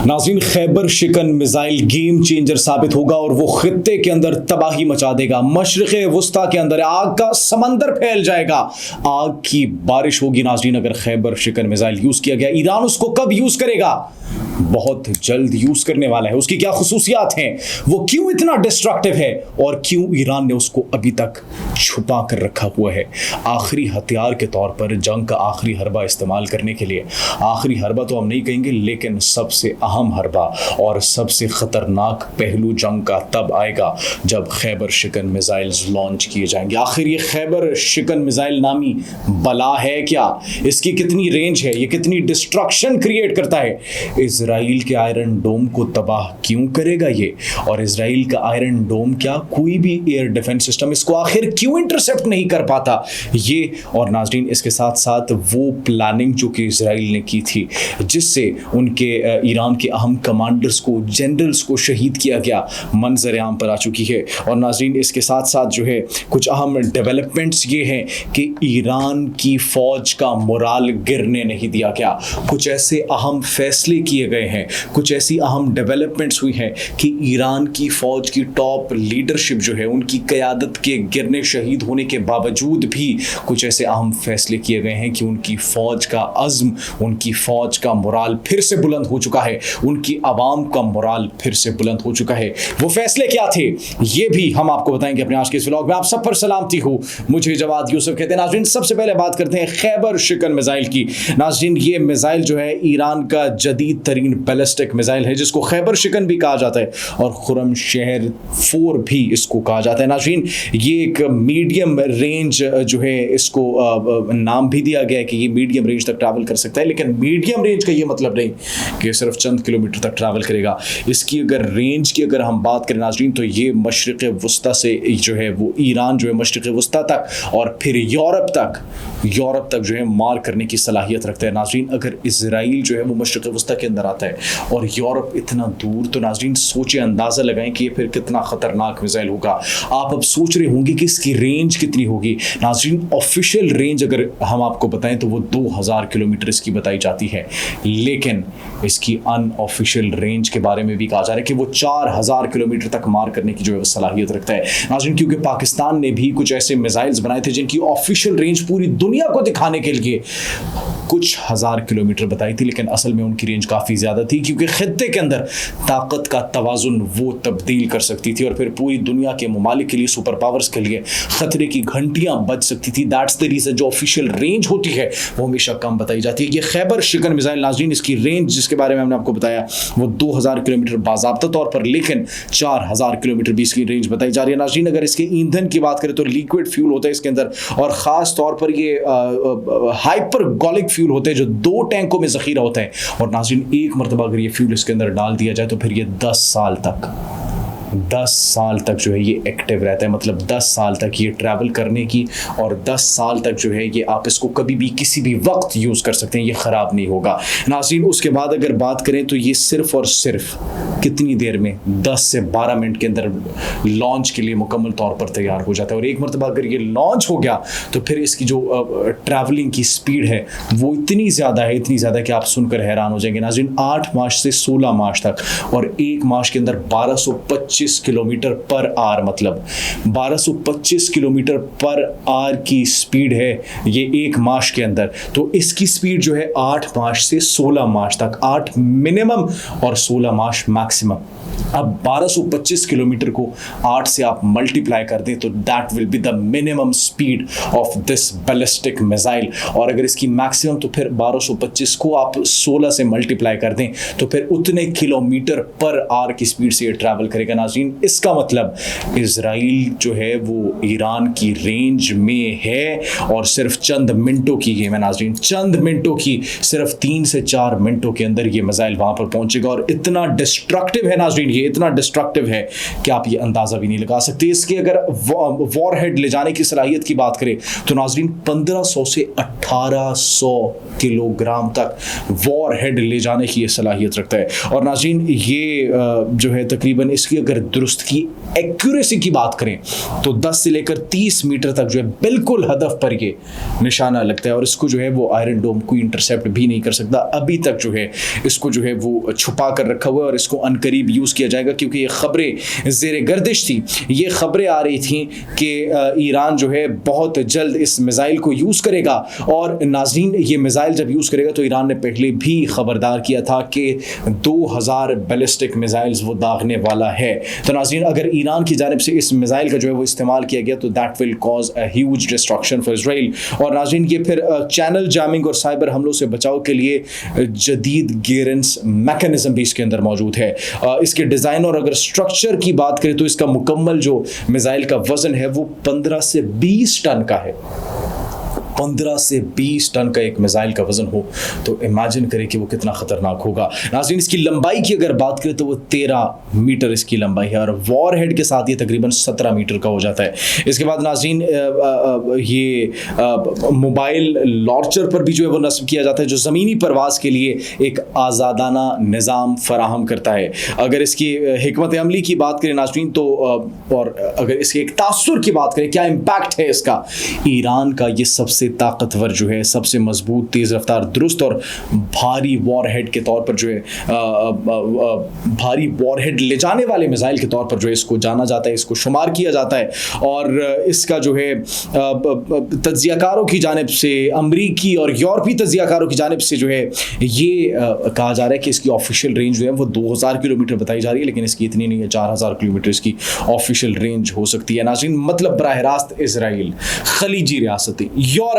नाज़रीन, खैबर शिकन missile game changer साबित होगा और वो खित्ते के अंदर तबाही मचा देगा। मशरिक़ वस्ता के अंदर आग का समंदर फैल जाएगा, आग की बारिश होगी। नाज़रीन, अगर खैबर शिकन मिसाइल यूज़ किया गया, ईरान उसको कब यूज़ करेगा? बहुत जल्द यूज़ करने वाला है। उसकी क्या खुसूसियात हैं, वो क्यों इतना डिस्ट्रक्टिव है और क्यों ईरान ने उसको अभी तक छुपा कर रखा हुआ है? आखिरी हथियार के तौर पर जंग का आखिरी हरबा इस्तेमाल करने के लिए, आखिरी हरबा तो हम नहीं कहेंगे लेकिन सबसे अहम हरबा और सबसे ख़तरनाक पहलू जंग का तब आएगा जब खैबर शिकन मिसाइल्स लॉन्च किए जाएंगे। आखिर ये खैबर शिकन मिसाइल नामी बला है क्या? इसकी कितनी रेंज है? ये कितनी डिस्ट्रक्शन क्रिएट करता है? इजराइल के आयरन डोम को तबाह क्यों करेगा ये? और इजराइल का आयरन डोम क्या कोई भी एयर डिफेंस सिस्टम इसको आखिर क्यों इंटरसेप्ट नहीं कर पाता? ये और नाज़रीन, इसके साथ साथ वो प्लानिंग जो कि इजराइल ने की थी जिससे उनके ईरान के अहम कमांडर्स को, जनरल्स को शहीद किया गया, मंजर आम पर आ चुकी है। और नाज़रीन, इसके साथ साथ जो है कुछ अहम डेवलपमेंट्स ये हैं कि ईरान की फ़ौज का मोराल गिरने नहीं दिया गया। कुछ ऐसे अहम फैसले किए गए हैं, कुछ ऐसी अहम डेवलपमेंट्स हुई हैं कि ईरान की फ़ौज की टॉप लीडरशिप जो है, उनकी क़यादत के गिरने, शहीद होने के बावजूद भी कुछ ऐसे अहम फैसले किए गए हैं कि उनकी फ़ौज का अज़्म, उनकी फ़ौज का मोराल फिर से बुलंद हो चुका है, उनकी आवाम का मोराल फिर से बुलंद हो चुका है। वो फैसले क्या थे ये भी हम आपको बताएंगे अपने आज के इस व्लॉग में। आप सब पर सलामती हो, मुझे जवाद यूसुफ कहते हैं। नाज़रीन, सबसे पहले बात करते हैं खैबर शिकन मिसाइल की। नाज़रीन, ये मिसाइल जो है ईरान का जदीद तरीन बैलिस्टिक मिसाइल है जिसको खैबर शिकन भी कहा जाता है और खुरम शहर 4 भी इसको कहा जाता है। नाज़रीन, ये एक मीडियम रेंज जो है, इसको नाम भी दिया गया है कि ये मीडियम रेंज तक ट्रैवल कर सकता है, लेकिन मीडियम रेंज का ये मतलब नहीं कि सिर्फ चंद किलोमीटर तक ट्रैवल करेगा। इसकी अगर रेंज की अगर हम बात करें नाज़रीन, तो ये मशरिक़ वस्ता से जो है वो ईरान जो है मशरिक़ वस्ता तक और फिर यूरोप तक जो है मार करने की सलाहियत रखता है। नाज़रीन, अगर इजराइल जो है वो मशरिक़ वस्ता के अंदर आता है और यूरोप इतना दूर, तो नाज़रीन सोचे, अंदाज़ा लगाएं कि ये फिर कितना ख़तरनाक मिसाइल होगा। आप अब सोच रहे होंगे कि इसकी रेंज कितनी होगी। नाज़रीन, ऑफिशियल रेंज अगर हम आपको बताएं तो वो 2000 किलोमीटर इसकी बताई जाती है, लेकिन इसकी अनऑफिशियल रेंज के बारे में भी कहा जा रहा है कि वो 4000 किलोमीटर तक मार करने की जो है सलाहियत रखता है। नाज़रीन, क्योंकि पाकिस्तान ने भी कुछ ऐसे मिसाइल्स बनाए थे जिनकी ऑफिशियल रेंज पूरी दुनिया को दिखाने के लिए कुछ हज़ार किलोमीटर बताई थी, लेकिन असल में उनकी रेंज काफ़ी ज़्यादा थी क्योंकि खित्ते के अंदर ताकत का तवाज़ुन वो तब्दील कर सकती थी और फिर पूरी दुनिया के ममालिक के लिए, सुपर पावर्स के लिए ख़तरे की घंटियाँ बज सकती थी। दैट्स द रीज़न जो ऑफिशियल रेंज होती है वो हमेशा कम बताई जाती है। ये खैबर शिकन मिसाइल, नाज़रीन, इसकी रेंज जिसके बारे में हमने आपको बताया वो 2000 किलोमीटर बाज़ाब्ता तौर पर, लेकिन 4000 किलोमीटर भी इसकी रेंज बताई जा रही है। नाज़रीन, अगर इसके ईंधन की बात करें तो लिक्विड फ्यूल होता है इसके अंदर और ख़ास तौर पर ये हाइपरगोलिक फ्यूल होते हैं जो 2 टैंकों में ज़ख़ीरा होता है। और नाज़रीन, एक मरतबा अगर ये फ्यूल इसके अंदर डाल दिया जाए तो फिर ये 10 साल तक जो है ये एक्टिव रहता है। मतलब 10 साल तक ये ट्रैवल करने की और 10 साल तक जो है ये आप इसको कभी भी किसी भी वक्त यूज़ कर सकते हैं, ये ख़राब नहीं होगा। नाज़रीन, उसके बाद अगर बात करें तो ये सिर्फ़ और सिर्फ कितनी देर में, 10 से 12 मिनट के अंदर लॉन्च के लिए मुकम्मल तौर पर तैयार हो जाता है। और एक मरतबा अगर ये लॉन्च हो गया तो फिर इसकी जो ट्रैवलिंग की स्पीड है वो इतनी ज़्यादा है कि आप सुनकर हैरान हो जाएंगे। नाज़रीन, 8 मार्च से 16 मार्च तक और 1 मार्च के अंदर 1225 किलोमीटर पर आवर, मतलब 1225 किलोमीटर पर आवर की स्पीड है ये 1 मार्च के अंदर। तो इसकी स्पीड जो है 8 मार्च से 16 मार्च तक, 8 मिनिमम और 16 मार्च मैक्सिमम। अब 1225 किलोमीटर को 8 से आप मल्टीप्लाई कर दें तो that will be the minimum speed of this ballistic missile. और अगर इसकी मैक्सिमम, तो फिर 1225 को आप 16 से मल्टीप्लाई कर दें तो फिर उतने किलोमीटर पर आवर की स्पीड से ये ट्रैवल करेगा। नाज़रीन, इसका मतलब इजराइल जो है वो ईरान की रेंज में है और सिर्फ चंद मिनटों की गेम है। नाज़रीन, चंद मिनटों की, सिर्फ 3 से 4 मिनटों के अंदर ये मिसाइल वहाँ पर पहुँचेगा और इतना डिस्ट्रक्टिव है नाज़रीन, ये इतना डिस्ट्रक्टिव है कि आप ये अंदाज़ा भी नहीं लगा सकते। इसकी अगर वॉर हेड ले जाने की सलाहियत की बात करें तो नाज़रीन 1500 से 1800 किलोग्राम तक वॉर हेड ले जाने की ये सलाहियत रखता है। और नाज़रीन, ये जो है तकरीबन इसकी अगर अगर दुरुस्त की एक्यूरेसी की बात करें तो 10 से लेकर 30 मीटर तक जो है बिल्कुल हदफ पर ये निशाना लगता है, और इसको जो है वो आयरन डोम कोई इंटरसेप्ट भी नहीं कर सकता। अभी तक जो है इसको जो है वो छुपा कर रखा हुआ है और इसको अनकरीब यूज़ किया जाएगा, क्योंकि ये खबरें ज़ेर गर्दिश थी। ये खबरें आ रही थी कि ईरान जो है बहुत जल्द इस मिसाइल को यूज़ करेगा, और नाज़रीन ये मिसाइल जब यूज़ करेगा तो ईरान ने पहले भी खबरदार किया था कि 2000 बैलिस्टिक मिसाइल्स वो दागने वाला है। तो नाज़रीन अगर ईरान की जानिब से इस मिसाइल का जो है वो इस्तेमाल किया गया तो that will cause a huge destruction for Israel. और नाज़रीन ये फिर चैनल जैमिंग और साइबर हमलों से बचाव के लिए जदीद गेरेंस मैकेनिज्म भी इसके अंदर मौजूद है। इसके डिज़ाइन और अगर स्ट्रक्चर की बात करें तो इसका मुकम्मल जो मिसाइल का वज़न है वो 15 से 20 टन का है। 15 से 20 टन का एक मिसाइल का वजन हो तो इमेजिन करें कि वो कितना खतरनाक होगा। नाज़रीन इसकी लंबाई की अगर बात करें तो वो 13 मीटर इसकी लंबाई है, और वॉर हेड के साथ ये तकरीबन 17 मीटर का हो जाता है। इसके बाद नाज़रीन ये मोबाइल लॉन्चर पर भी जो है वो नस्ब किया जाता है, जो ज़मीनी परवाज़ के लिए एक आज़ादाना निज़ाम फराहम करता है। अगर इसकी हिकमत अमली की बात करें नाज़रीन तो और अगर इसके एक तासुर की बात करें, क्या इम्पैक्ट है इसका, ईरान का ये सबसे ताकतवर जो है, सबसे मजबूत, तेज़ रफ्तार, दुरुस्त और भारी वॉरहेड के तौर पर जो है भारी वॉरहेड ले जाने वाले मिसाइल के तौर पर जो है इसको जाना जाता है, इसको शुमार किया जाता है। और इसका जो है तज्ज़ियाकारों की जानिब से, अमरीकी और यूरोपीय तज्ज़ियाकारों की जानिब से जो है ये कहा जा रहा है कि इसकी ऑफिशियल रेंज जो है वो 2000 किलोमीटर बताई जा रही है, लेकिन इसकी इतनी नहीं है, 4000 किलोमीटर इसकी ऑफिशियल रेंज हो सकती है। नाज़रीन मतलब बराह रास्त इजराइल, खलीजी रियासतें, यूरोप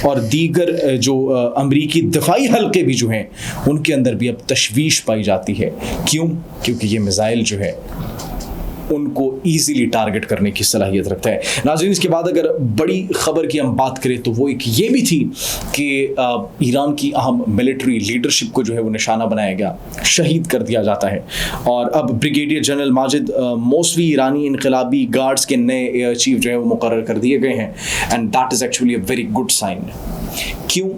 और दीगर जो अमरीकी दिफाई हल्के भी जो हैं उनके अंदर भी अब तशवीश पाई जाती है। क्यों? क्योंकि ये मिसाइल जो है उनको ईजिली टारगेट करने की सलाहियत रखता है। नाज़रीन इसके बाद अगर बड़ी ख़बर की हम बात करें तो वो एक ये भी थी कि ईरान की अहम मिलिट्री लीडरशिप को जो है वो निशाना बनाया गया, शहीद कर दिया जाता है। और अब ब्रिगेडियर जनरल माजिद मौसवी ईरानी इनकलाबी गार्ड्स के नए एयर चीफ जो है वो मुकर्रर कर दिए गए हैं, and that is actually a very good sign. क्यों?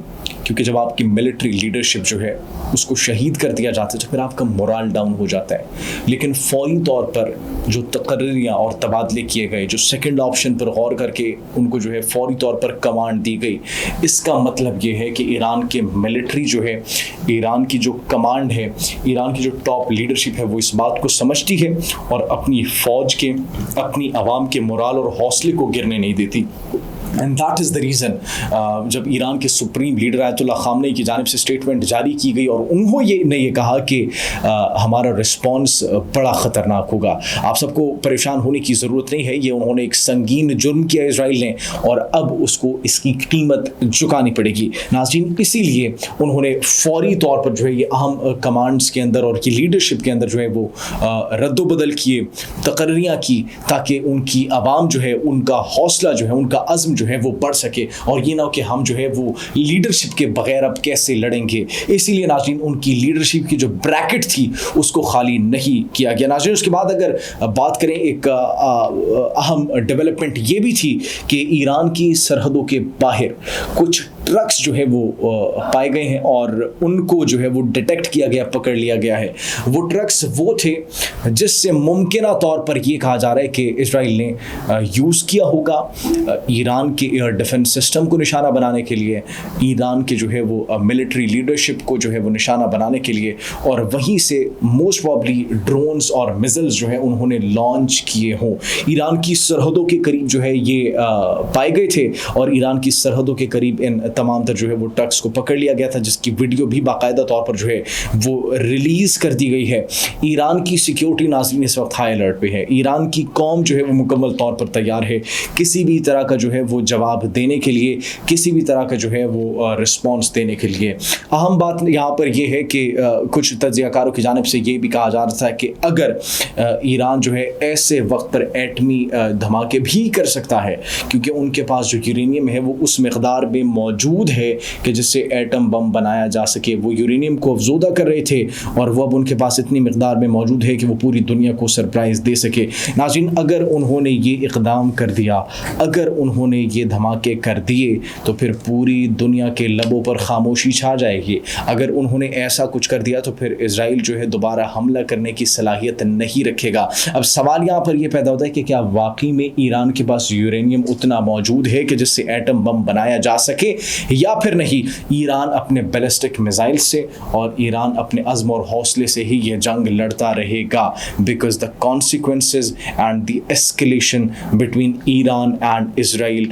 क्योंकि जब आपकी मिलिट्री लीडरशिप जो है उसको शहीद कर दिया जाता है तो फिर आपका मोराल डाउन हो जाता है। लेकिन फौरी तौर पर जो तकर्रियाँ और तबादले किए गए, जो सेकंड ऑप्शन पर गौर करके उनको जो है फौरी तौर पर कमांड दी गई, इसका मतलब ये है कि ईरान के मिलिट्री जो है, ईरान की जो कमांड है, ईरान की जो टॉप लीडरशिप है वो इस बात को समझती है और अपनी फ़ौज के, अपनी आवाम के मोराल और हौसले को गिरने नहीं देती। And that is the reason जब ईरान के सुप्रीम लीडर आयतुल्लाह ख़ामनेई की जानिब से स्टेटमेंट जारी की गई और उन्होंने ये कहा कि हमारा रिस्पॉन्स बड़ा ख़तरनाक होगा, आप सबको परेशान होने की ज़रूरत नहीं है, ये उन्होंने एक संगीन जुर्म किया इजराइल ने और अब उसको इसकी कीमत चुकानी पड़ेगी। नाज़रीन इसीलिए उन्होंने फौरी तौर पर जो है ये अहम कमांड्स के अंदर और ये लीडरशिप के अंदर जो है वो रद्दोबदल किए, तकर्रियाँ की, ताकि उनकी आवाम जो है, उनका हौसला जो है, उनका अज़्म जो है वो बढ़ सके और ये ना हो कि हम जो है वो लीडरशिप के बगैर अब कैसे लड़ेंगे। इसीलिए नाज़रीन उनकी लीडरशिप की जो ब्रैकेट थी उसको खाली नहीं किया गया। नाज़रीन उसके बाद अगर बात करें, एक अहम डेवलपमेंट ये भी थी कि ईरान की सरहदों के बाहर कुछ ट्रक्स जो है वो पाए गए हैं और उनको जो है वो डिटेक्ट किया गया, पकड़ लिया गया है। वो ट्रक्स वो थे जिससे मुमकिन तौर पर ये कहा जा रहा है कि इजराइल ने यूज़ किया होगा ईरान के एयर डिफेंस सिस्टम को निशाना बनाने के लिए, ईरान के जो है वो मिलिट्री लीडरशिप को जो है वो निशाना बनाने के लिए, और वहीं से मोस्ट प्रॉब्ली ड्रोन्स और मिसाइल्स जो है उन्होंने लॉन्च किए हों। ईरान की सरहदों के करीब जो है ये पाए गए थे और ईरान की सरहदों के करीब इन तमाम तर जो है वो ट्रक्स को पकड़ लिया गया था, जिसकी वीडियो भी बाकायदा तौर पर जो है वो रिलीज़ कर दी गई है। ईरान की सिक्योरिटी नाज़रीन इस वक्त हाई अलर्ट पे है। ईरान की कौम जो है वो मुकम्मल तौर पर तैयार है किसी भी तरह का जो है वो जवाब देने के लिए, किसी भी तरह का जो है वो रिस्पॉन्स देने के लिए। अहम बात यहाँ पर यह है कि कुछ तज्ज़ियाकारों की जानिब से ये भी कहा जा रहा था कि अगर ईरान जो है ऐसे वक्त पर एटमी धमाके भी कर सकता है, क्योंकि उनके पास जो यूरेनियम है वो उस मकदार में मौजूद موجود ہے کہ جس سے ایٹم بم بنایا جا سکے. وہ یورینیم کو افزودہ کر رہے تھے اور وہ اب ان کے پاس اتنی مقدار میں موجود ہے کہ وہ پوری دنیا کو سرپرائز دے سکے. ناظرین اگر انہوں نے یہ اقدام کر دیا, اگر انہوں نے یہ دھماکے کر دیے تو پھر پوری دنیا کے لبوں پر خاموشی چھا جائے گی. اگر انہوں نے ایسا کچھ کر دیا تو پھر اسرائیل جو ہے دوبارہ حملہ کرنے کی صلاحیت نہیں رکھے گا. اب سوال یہاں پر یہ پیدا ہوتا ہے کہ کیا واقعی میں ایران کے پاس یورینیم اتنا موجود ہے کہ جس سے ایٹم بم بنایا جا سکے, یا پھر نہیں. ایران اپنے بیلسٹک میزائل سے اور ایران اپنے عزم اور حوصلے سے ہی یہ جنگ لڑتا رہے گا, because the consequences and the escalation between Iran and Israel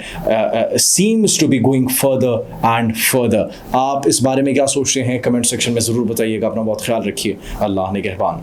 seems to be going further and further. آپ اس بارے میں کیا سوچتے ہیں؟ کمنٹ سیکشن میں ضرور بتائیے گا. اپنا بہت خیال رکھیے. اللہ نگہبان.